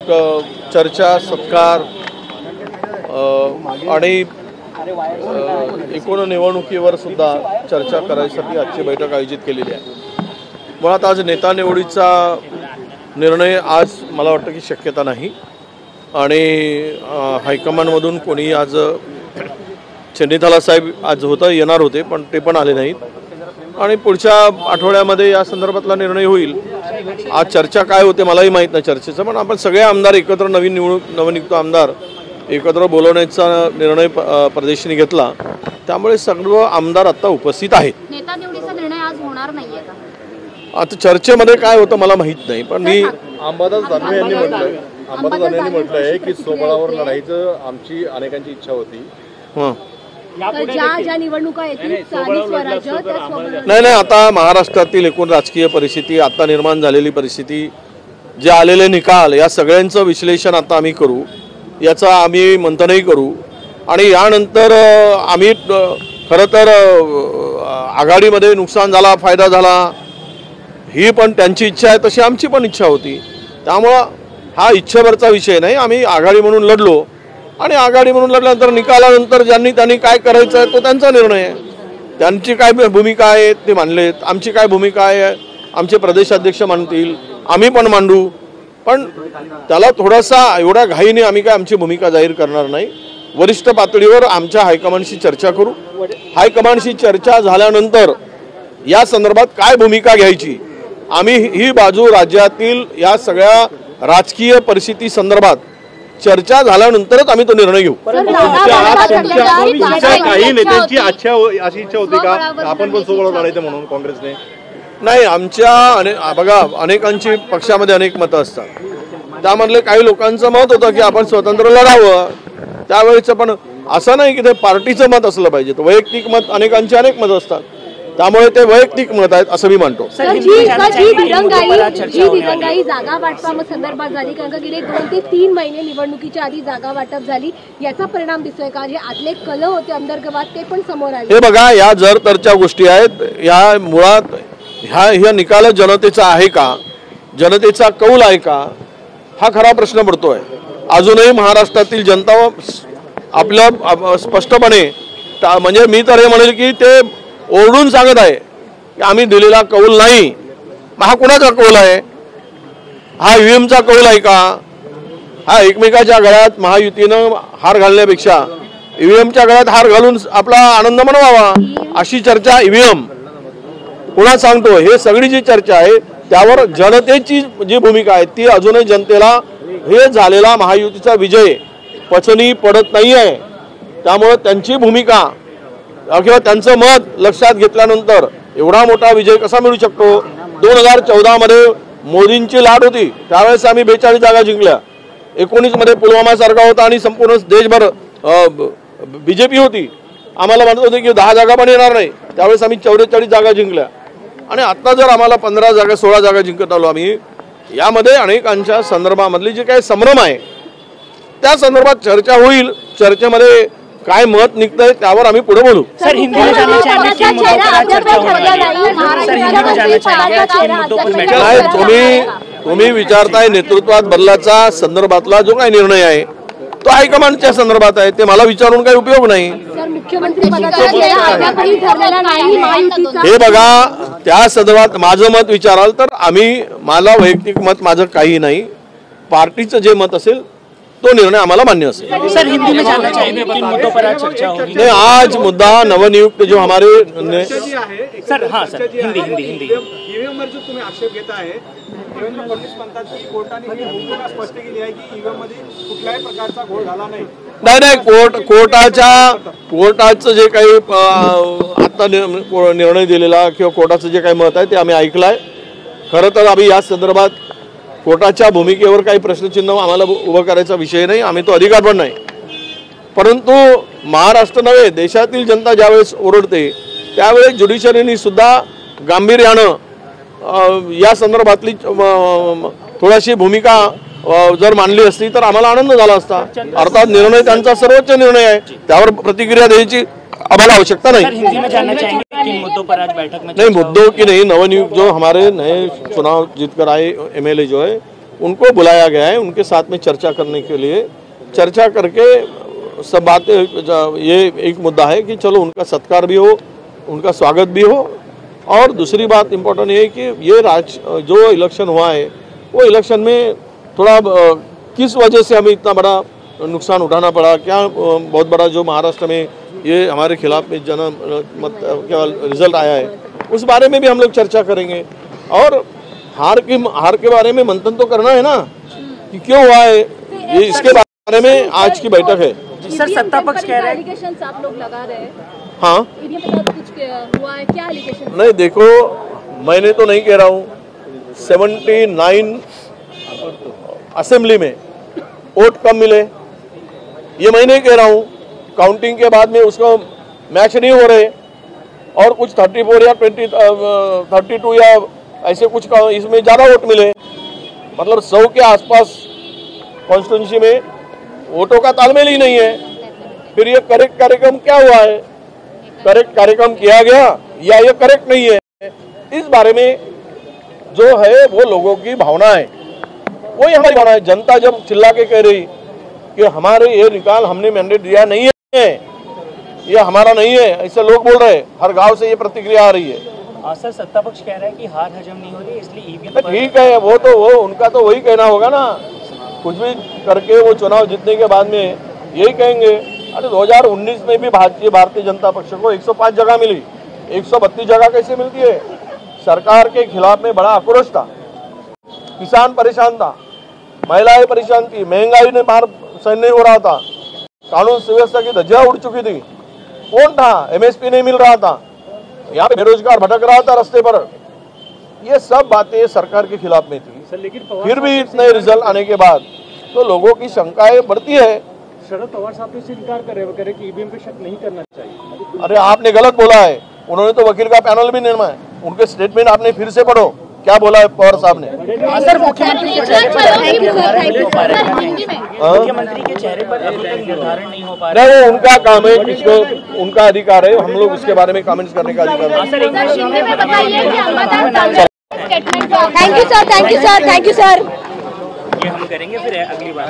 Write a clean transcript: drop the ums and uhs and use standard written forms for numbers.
चर्चा सत्कार आणि एकूण निवडणुकीवर सुद्धा चर्चा करायसाठी आजची बैठक आयोजित केलेली आहे। मुळात आज नेता निवडीचा निर्णय आज मला वाटतं की शक्यता नाही आणि हायकमांडमधून कोणी आज चेन्नीथाला साहेब आज येणार होते पण ते पण आले नाहीत आणि पुढच्या आठवड्यामध्ये या संदर्भातला निर्णय होईल। आज चर्चा काय होते मलाही माहीत नाही चर्चेचं, पण आपण सगळे आमदार एकत्र नवनियुक्त आमदार एकत्र बोलवण्याचा निर्णय प्रदेशने घेतला, त्यामुळे सर्व आमदार आता उपस्थित आहेत। नेता निवडीचा निर्णय आज होणार नाहीये का? आता चर्चेमध्ये काय होतं मला माहीत नाही, पण मी अंबादास दानवे यांनी म्हटलंय की सोबळावर लढाईचं आमची अनेकांची इच्छा होती। नाही, आता महाराष्ट्रातील एकूण राजकीय परिस्थिती, आता निर्माण झालेली परिस्थिती, जे आलेले निकाल, या सगळ्यांचं विश्लेषण आता आम्ही करू, याचा आम्ही मंथनही करू आणि यानंतर आम्ही खरं तर आघाडीमध्ये नुकसान झाला फायदा झाला ही पण त्यांची इच्छा आहे, तशी आमची पण इच्छा होती। त्यामुळं हा इच्छेवरचा विषय नाही, आम्ही आघाडी म्हणून लढलो आणि आघाडी म्हणून लढल्यानंतर निकालानंतर त्यांनी काय करायचं आहे तो त्यांचा निर्णय आहे। त्यांची काय भूमिका आहे ते मांडलेत, आमची काय भूमिका आहे आमचे प्रदेशाध्यक्ष मांडतील, आम्ही पण मांडू, पण त्याला थोडासा एवढ्या घाईने आम्ही काय आमची भूमिका जाहीर करणार नाही। वरिष्ठ पातळीवर आमच्या हायकमांडशी चर्चा करू, हायकमांडशी चर्चा झाल्यानंतर या संदर्भात काय भूमिका घ्यायची, आम्ही ही बाजू राज्यातील या सगळ्या राजकीय परिस्थिती संदर्भात चर्चा झाल्यानंतरच आम्ही तो निर्णय घेऊ। काही नेत्यांची अशी इच्छा होती का आपण पण सोबत लढायचं म्हणून काँग्रेसने? नाही, आमच्या बघा अनेकांची पक्षामध्ये अनेक मतं असतात, त्यामधले काही लोकांचं मत होतं की आपण स्वतंत्र लढावं त्यावेळेचं, पण असं नाही की ते पार्टीचं मत असलं पाहिजे, वैयक्तिक मत अनेकांचे अनेक मत असतात, त्यामुळे ते वैयक्तिक मत आहेत असं मी मानतो। दिरंगाई जागा वाटपासंदर्भात झाली, कारण का गेले 2 ते 3 महिने निवडणुकीच्या आधी जागा वाटप झाली, याचा परिणाम दिसतोय का? जे आतले कल होते अंतर्गत ते पण समोर आले। हे बघा, या जर तरच्या गोष्टी आहेत, या मुळात ह्या निकाल जनतेचा आहे का, जनतेचा कौल आहे का, हा खरा प्रश्न पडतोय। अजूनही महाराष्ट्रातील जनता आपलं स्पष्टपणे म्हणजे मी तर हे म्हणेल की ते ओरडून सांगत आहे की आम्ही दिलेला कौल नाही। हा कुणाचा कौल आहे? हा ईव्हीएमचा कौल आहे का? हा एकमेकाच्या गळ्यात महायुतीनं हार घालण्यापेक्षा ईव्हीएमच्या गळ्यात हार घालून आपला आनंद मनवावा अशी चर्चा ईव्हीएम पुन्हा सांगतो, हे सगळी जी चर्चा आहे त्यावर जनतेची जी भूमिका आहे ती अजूनही जनतेला हे झालेला महायुतीचा विजय पचनी पडत नाही आहे, त्यामुळे त्यांची भूमिका किंवा त्यांचं मत लक्षात घेतल्यानंतर एवढा मोठा विजय कसा मिळू शकतो? 2014 मध्ये मोदींची लाट होती, त्यावेळेस आम्ही 42 जागा जिंकल्या, 19 मध्ये पुलवामा सारखा होता आणि संपूर्ण देशभर बीजेपी होती, आम्हाला म्हणत होते की 10 जागा पण येणार नाही, त्यावेळेस आम्ही 44 जागा जिंकल्या आणि आता जर आम्हाला 15 जागा 16 जागा जिंकत आलो आम्ही, यामध्ये अनेकांच्या संदर्भामधली जे काही संभ्रम आहे त्या संदर्भात चर्चा होईल, चर्चेमध्ये काय मत निघतंय त्यावर आम्ही पुढे बोलू। तुम्ही विचारताय नेतृत्वात बदलाचा संदर्भातला जो काही निर्णय आहे तो हायकमांडच्या संदर्भात आहे, ते मला विचारून काही उपयोग नाही। हे बघा, त्या संदर्भात माझं मत विचाराल तर मला वैयक्तिक मत माझं काही नाही, पार्टीचं जे मत असेल तो निर्णय आम्हाला मान्य असेल। सर, हिंदी में जानना चाहेंगे किन मुद्दों पर आज चर्चा होगी? नहीं, आज मुद्दा नवनियुक्त जो हमारे सर, हाँ सर, हिंदी ईव्हीएम वर जो तुम्ही आक्षेप घेता आहे, देवेंद्र फडणवीस म्हणतात की कोर्टाने ही भूमिका स्पष्ट केली आहे की ईव्हीएम मध्ये कुठल्याही प्रकारचा घोळ झाला नाही। कोर्टाचं जे काही आता निर्णय दिलेला किंवा कोर्टाचं जे काही मत आहे ते आम्ही ऐकलंय। खरं तर आम्ही या संदर्भात कोर्टाच्या भूमिकेवर काही प्रश्नचिन्ह आम्हाला उभं करायचा विषय नाही, आम्ही तो अधिकार पण नाही, परंतु महाराष्ट्र नव्हे देशातील जनता ज्यावेळेस ओरडते त्यावेळेस ज्युडिशरीने सुद्धा गांभीर्यानं या संदर्भातली थोडीशी भूमिका जर मांडली असती तर आम्हाला आनंद झाला असता। अर्थात निर्णय त्यांचा सर्वोच्च निर्णय आहे, त्यावर प्रतिक्रिया द्यायची आम्हाला आवश्यकता नहीं। हिंदी में जानना चाहेंगे किन मुद्दों पर आज बैठक में? नहीं, मुद्दों की नहीं, नवनियुक्त जो हमारे नए चुनाव जीतकर आए एमएलए जो है उनको बुलाया गया है उनके साथ में चर्चा करने के लिए। चर्चा करके सब बातें, ये एक मुद्दा है कि चलो उनका सत्कार भी हो, उनका स्वागत भी हो। और दूसरी बात इम्पोर्टेंट ये है कि ये जो इलेक्शन हुआ है वो इलेक्शन में थोड़ा किस वजह से हमें इतना बड़ा नुकसान उठाना पड़ा, क्या बहुत बड़ा जो महाराष्ट्र में ये हमारे खिलाफ में जनमत क्या रिजल्ट आया है, उस बारे में भी हम लोग चर्चा करेंगे। और हार के बारे में मंथन तो करना है ना कि क्यों हुआ है, ये इसके बारे में आज की बैठक है। सर सत्ता पक्ष कह रहे हैं एलिगेशंस आप लोग लगा रहे हैं। हाँ ईवीएम के साथ कुछ हुआ है क्या एलिगेशन? नहीं, देखो मैंने तो नहीं कह रहा हूँ, 79 असेंबली में वोट कम मिले ये मैं नहीं कह रहा हूँ। काउंटिंग के बाद में उसको मैच नहीं हो रहे और कुछ 34 या 32 या ऐसे कुछ इसमें ज़्यादा वोट मिले, मतलब 100 के आसपास कॉन्स्टिट्यूंसी में वोटों का तालमेल ही नहीं है। फिर ये करेक्ट कार्यक्रम क्या हुआ है, करेक्ट कार्यक्रम किया गया या ये करेक्ट नहीं है, इस बारे में जो है वो लोगों की भावना है, वही हमारी भावना है। जनता जब चिल्ला के कह रही कि हमारे ये निकाल हमने मैंडेट दिया नहीं है, ये हमारा नहीं है, ऐसे लोग बोल रहे हैं, हर गांव से ये प्रतिक्रिया आ रही है। सर सत्ता पक्ष कह रहा है कि हार हजम नहीं हो रही इसलिए ईवीएम। ठीक है, वो उनका तो वही कहना होगा ना, कुछ भी करके वो चुनाव जीतने के बाद में यही कहेंगे। अरे 2019 में भी भारतीय जनता पक्ष को 105 जगह मिली, 132 जगह कैसे मिलती है? सरकार के खिलाफ में बड़ा आक्रोश था, किसान परेशान था, महिलाएं परेशान थी, महंगाई ने बाहर सहन नहीं हो रहा था, कानून सुव्यवस्था की धज्जियां उड़ चुकी थी। कौन था? एमएसपी नहीं मिल रहा था, यहाँ पे बेरोजगार भटक रहा था रास्ते पर। ये सब बातें सरकार के खिलाफ में थी। लेकिन फिर भी इतने रिजल्ट आने के बाद तो लोगों की शंकाएं बढ़ती है। शरद पवार साहब तो इससे इनकार कर रहे हैं, वो कह रहे हैं कि ईवीएम पे शक नहीं करना चाहिए। अरे आपने गलत बोला है, उन्होंने तो वकील का पैनल भी निर्माण है, उनके स्टेटमेंट आपने फिर से पढ़ो क्या बोला है पवार साहब ने। सर मुख्यमंत्री के चेहरे पर अभी तक निर्धारण नहीं हो पा रहा है, मुख्यमंत्री के चेहरे पर अभी तक निर्धारण नहीं हो पा रहा है। वो उनका काम है, किसको उनका अधिकार है, हम लोग उसके बारे में कमेंट्स करने का अधिकार है। Thank you sir, thank you sir, thank you sir. ये हम करेंगे फिर अगली बार।